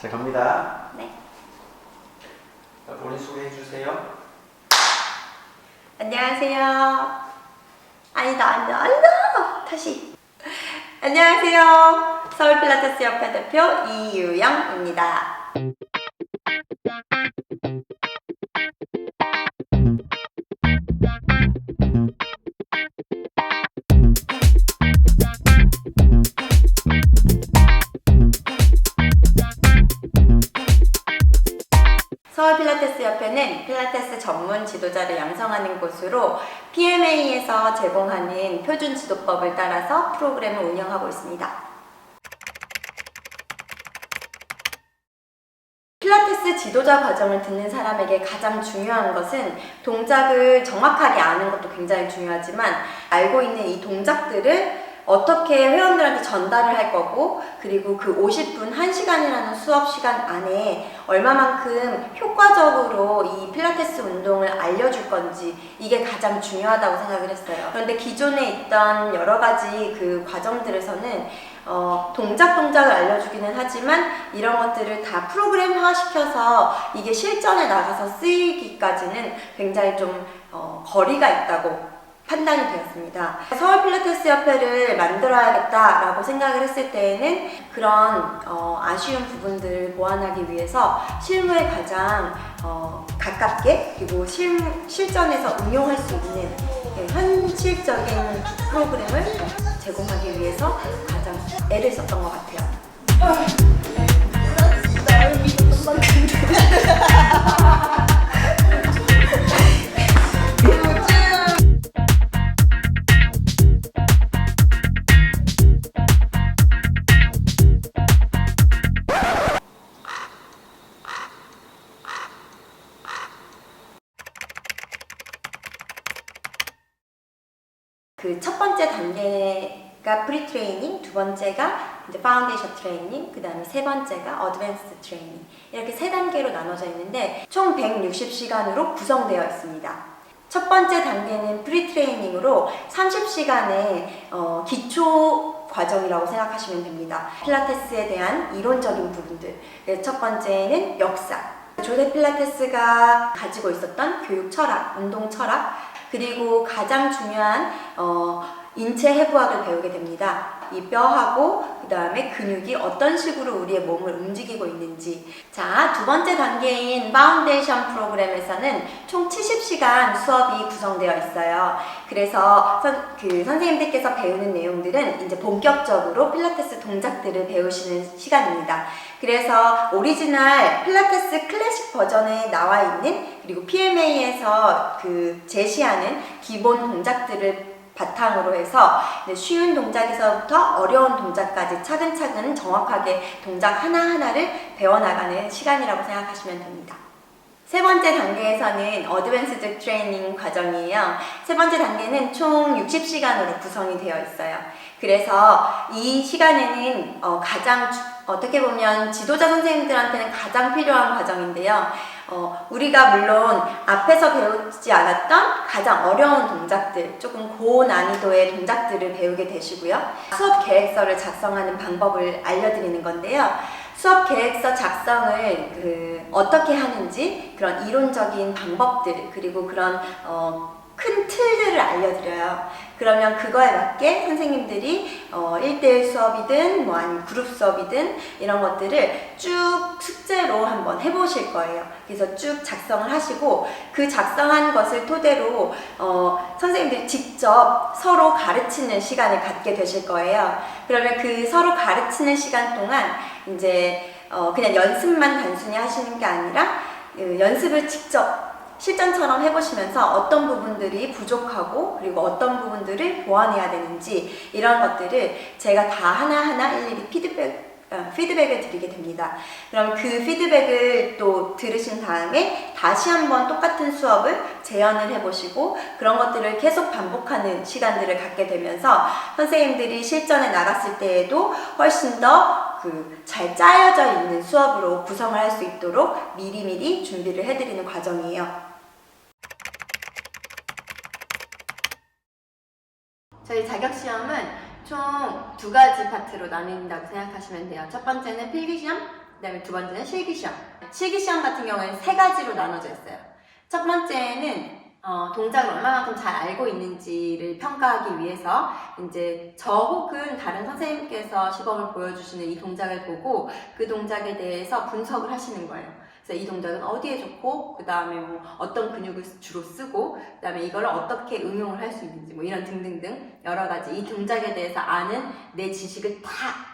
자, 갑니다. 네. 자, 본인 소개해 주세요. 안녕하세요. 아니다. 다시. 안녕하세요. 서울 필라테스 협회 대표 이유영입니다. 서울 필라테스 협회는 필라테스 전문 지도자를 양성하는 곳으로 PMA에서 제공하는 표준 지도법을 따라서 프로그램을 운영하고 있습니다. 필라테스 지도자 과정을 듣는 사람에게 가장 중요한 것은 동작을 정확하게 아는 것도 굉장히 중요하지만 알고 있는 이 동작들을 어떻게 회원들한테 전달을 할 거고, 그리고 그 50분, 1시간이라는 수업 시간 안에 얼마만큼 효과적으로 이 필라테스 운동을 알려줄 건지, 이게 가장 중요하다고 생각을 했어요. 그런데 기존에 있던 여러 가지 그 과정들에서는 동작을 알려주기는 하지만 이런 것들을 다 프로그램화 시켜서 이게 실전에 나가서 쓰이기까지는 굉장히 좀 거리가 있다고 판단이 되었습니다. 서울 필라테스 협회를 만들어야겠다라고 생각을 했을 때에는 그런 아쉬운 부분들을 보완하기 위해서 실무에 가장 가깝게, 그리고 실전에서 응용할 수 있는 현실적인 프로그램을 제공하기 위해서 가장 애를 썼던 것 같아요. 그 첫 번째 단계가 프리 트레이닝, 두 번째가 이제 파운데이션 트레이닝, 그 다음에 세 번째가 어드밴스드 트레이닝, 이렇게 세 단계로 나눠져 있는데 총 160시간으로 구성되어 있습니다. 첫 번째 단계는 프리 트레이닝으로 30시간의 기초 과정이라고 생각하시면 됩니다. 필라테스에 대한 이론적인 부분들. 첫 번째는 역사. 조세 필라테스가 가지고 있었던 교육 철학, 운동 철학, 그리고 가장 중요한 인체 해부학을 배우게 됩니다. 이 뼈하고 그 다음에 근육이 어떤 식으로 우리의 몸을 움직이고 있는지. 자, 두 번째 단계인 파운데이션 프로그램에서는 총 70시간 수업이 구성되어 있어요. 그래서 선생님들께서 배우는 내용들은 이제 본격적으로 필라테스 동작들을 배우시는 시간입니다. 그래서 오리지널 필라테스 클래식 버전에 나와 있는, 그리고 PMA에서 제시하는 기본 동작들을 바탕으로 해서 쉬운 동작에서부터 어려운 동작까지 차근차근 정확하게 동작 하나하나를 배워나가는 시간이라고 생각하시면 됩니다. 세 번째 단계에서는 어드밴스드 트레이닝 과정이에요. 세 번째 단계는 총 60시간으로 구성이 되어 있어요. 그래서 이 시간에는 어떻게 보면 지도자 선생님들한테는 가장 필요한 과정인데요. 우리가 물론 앞에서 배우지 않았던 가장 어려운 동작들, 조금 고난이도의 동작들을 배우게 되시고요. 수업 계획서를 작성하는 방법을 알려드리는 건데요. 수업 계획서 작성을 어떻게 하는지, 그런 이론적인 방법들, 그리고 그런 큰 틀들을 알려드려요. 그러면 그거에 맞게 선생님들이 1대1 수업이든 아니면 그룹 수업이든 이런 것들을 쭉 숙제로 한번 해보실 거예요. 그래서 쭉 작성을 하시고, 그 작성한 것을 토대로 선생님들이 직접 서로 가르치는 시간을 갖게 되실 거예요. 그러면 그 서로 가르치는 시간 동안 이제 그냥 연습만 단순히 하시는 게 아니라 연습을 직접 실전처럼 해보시면서 어떤 부분들이 부족하고, 그리고 어떤 부분들을 보완해야 되는지, 이런 것들을 제가 다 하나하나 일일이 피드백을 드리게 됩니다. 그럼 그 피드백을 또 들으신 다음에 다시 한번 똑같은 수업을 재현을 해보시고, 그런 것들을 계속 반복하는 시간들을 갖게 되면서 선생님들이 실전에 나갔을 때에도 훨씬 더 잘 짜여져 있는 수업으로 구성을 할 수 있도록 미리미리 준비를 해드리는 과정이에요. 저희 자격시험은 총 2가지 파트로 나뉜다고 생각하시면 돼요. 첫 번째는 필기시험, 그 다음에 두 번째는 실기시험. 실기시험 같은 경우에는 세 가지로 나눠져 있어요. 첫 번째는 동작을 얼마만큼 잘 알고 있는지를 평가하기 위해서 이제 저 혹은 다른 선생님께서 시범을 보여주시는 이 동작을 보고 그 동작에 대해서 분석을 하시는 거예요. 그래서 이 동작은 어디에 좋고, 그 다음에 뭐 어떤 근육을 주로 쓰고, 그 다음에 이걸 어떻게 응용을 할 수 있는지, 뭐 이런 등등등 여러 가지 이 동작에 대해서 아는 내 지식을 다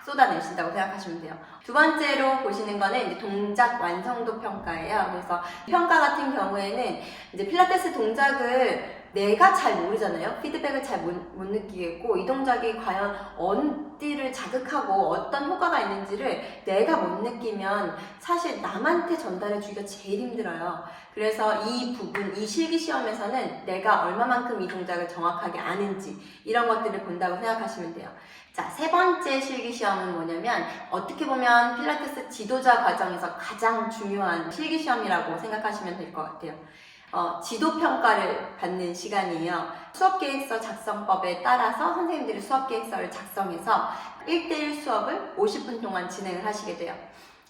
쏟아내신다고 생각하시면 돼요. 두 번째로 보시는 거는 이제 동작 완성도 평가예요. 그래서 평가 같은 경우에는 이제 필라테스 동작을 내가 잘 모르잖아요. 피드백을 잘 못 느끼겠고, 이 동작이 과연 어디를 자극하고 어떤 효과가 있는지를 내가 못 느끼면 사실 남한테 전달해 주기가 제일 힘들어요. 그래서 이 부분, 이 실기시험에서는 내가 얼마만큼 이 동작을 정확하게 아는지 이런 것들을 본다고 생각하시면 돼요. 자, 세 번째 실기시험은 뭐냐면 어떻게 보면 필라테스 지도자 과정에서 가장 중요한 실기시험이라고 생각하시면 될 것 같아요. 지도평가를 받는 시간이에요. 수업계획서 작성법에 따라서 선생님들이 수업계획서를 작성해서 1대1 수업을 50분 동안 진행을 하시게 돼요.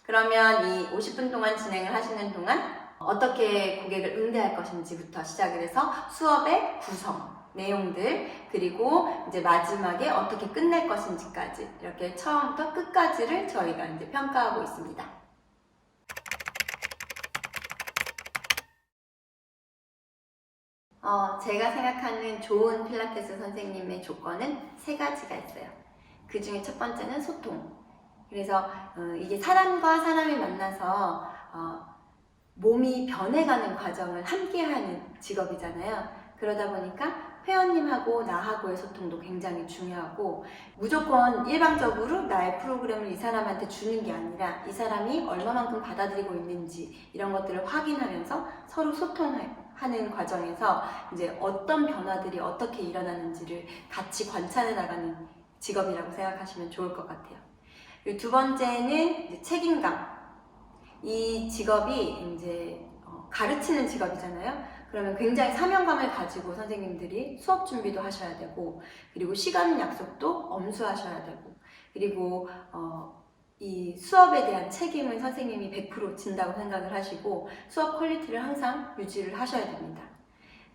그러면 이 50분 동안 진행을 하시는 동안 어떻게 고객을 응대할 것인지부터 시작을 해서 수업의 구성, 내용들, 그리고 이제 마지막에 어떻게 끝낼 것인지까지 이렇게 처음부터 끝까지를 저희가 이제 평가하고 있습니다. 제가 생각하는 좋은 필라테스 선생님의 조건은 세 가지가 있어요. 그 중에 첫 번째는 소통. 그래서 이게 사람과 사람이 만나서 몸이 변해가는 과정을 함께하는 직업이잖아요. 그러다 보니까 회원님하고 나하고의 소통도 굉장히 중요하고, 무조건 일방적으로 나의 프로그램을 이 사람한테 주는 게 아니라 이 사람이 얼마만큼 받아들이고 있는지 이런 것들을 확인하면서 서로 소통하는 과정에서 이제 어떤 변화들이 어떻게 일어나는지를 같이 관찰해 나가는 직업이라고 생각하시면 좋을 것 같아요. 그리고 두 번째는 이제 책임감. 이 직업이 이제 가르치는 직업이잖아요. 그러면 굉장히 사명감을 가지고 선생님들이 수업 준비도 하셔야 되고, 그리고 시간 약속도 엄수하셔야 되고, 그리고 이 수업에 대한 책임은 선생님이 100% 진다고 생각을 하시고 수업 퀄리티를 항상 유지를 하셔야 됩니다.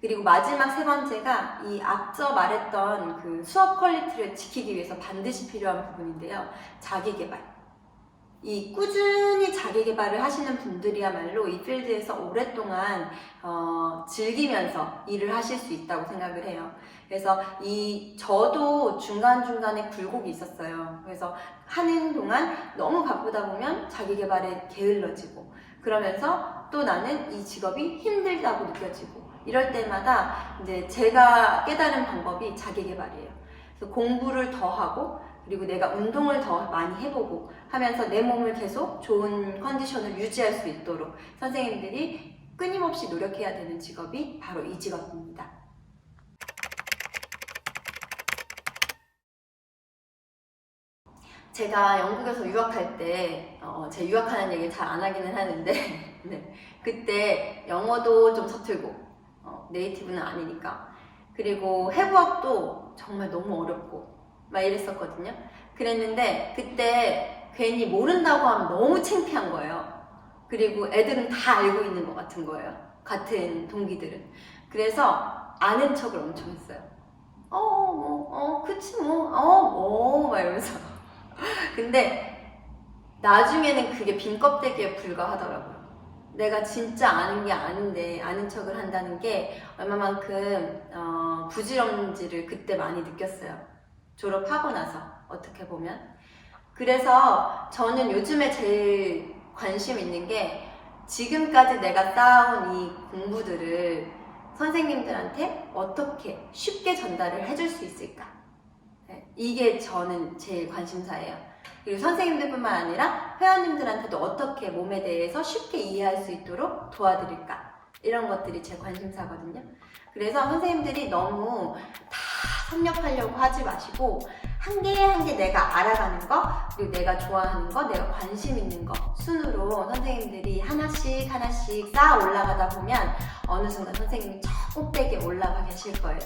그리고 마지막 세 번째가 이 앞서 말했던 그 수업 퀄리티를 지키기 위해서 반드시 필요한 부분인데요. 자기개발. 이 꾸준히 자기개발을 하시는 분들이야말로 이 필드에서 오랫동안 즐기면서 일을 하실 수 있다고 생각을 해요. 그래서 저도 중간중간에 굴곡이 있었어요. 그래서 하는 동안 너무 바쁘다 보면 자기개발에 게을러지고, 그러면서 또 나는 이 직업이 힘들다고 느껴지고, 이럴 때마다 이제 제가 깨달은 방법이 자기개발이에요. 그래서 공부를 더 하고, 그리고 내가 운동을 더 많이 해보고 하면서 내 몸을 계속 좋은 컨디션을 유지할 수 있도록 선생님들이 끊임없이 노력해야 되는 직업이 바로 이 직업입니다. 제가 영국에서 유학할 때, 제 유학하는 얘기를 잘 안 하기는 하는데 네, 그때 영어도 좀 서툴고 네이티브는 아니니까, 그리고 해부학도 정말 너무 어렵고 막 이랬었거든요. 그랬는데 그때 괜히 모른다고 하면 너무 창피한 거예요. 그리고 애들은 다 알고 있는 것 같은 거예요. 같은 동기들은. 그래서 아는 척을 엄청 했어요. 그치 막 이러면서. 근데 나중에는 그게 빈 껍데기에 불과하더라고요. 내가 진짜 아는 게 아는데 아는 척을 한다는 게 얼마만큼 부질없는지를 그때 많이 느꼈어요. 졸업하고 나서 어떻게 보면. 그래서 저는 요즘에 제일 관심 있는 게 지금까지 내가 쌓아온 이 공부들을 선생님들한테 어떻게 쉽게 전달을 해줄 수 있을까. 이게 저는 제일 관심사예요. 그리고 선생님들뿐만 아니라 회원님들한테도 어떻게 몸에 대해서 쉽게 이해할 수 있도록 도와드릴까. 이런 것들이 제 관심사거든요. 그래서 선생님들이 너무 다 섭렵하려고 하지 마시고 한 개 한 개 내가 알아가는 거, 그리고 내가 좋아하는 거, 내가 관심 있는 거 순으로 선생님들이 하나씩 하나씩 쌓아 올라가다 보면 어느 순간 선생님이 저 꼭대기에 올라가 계실 거예요.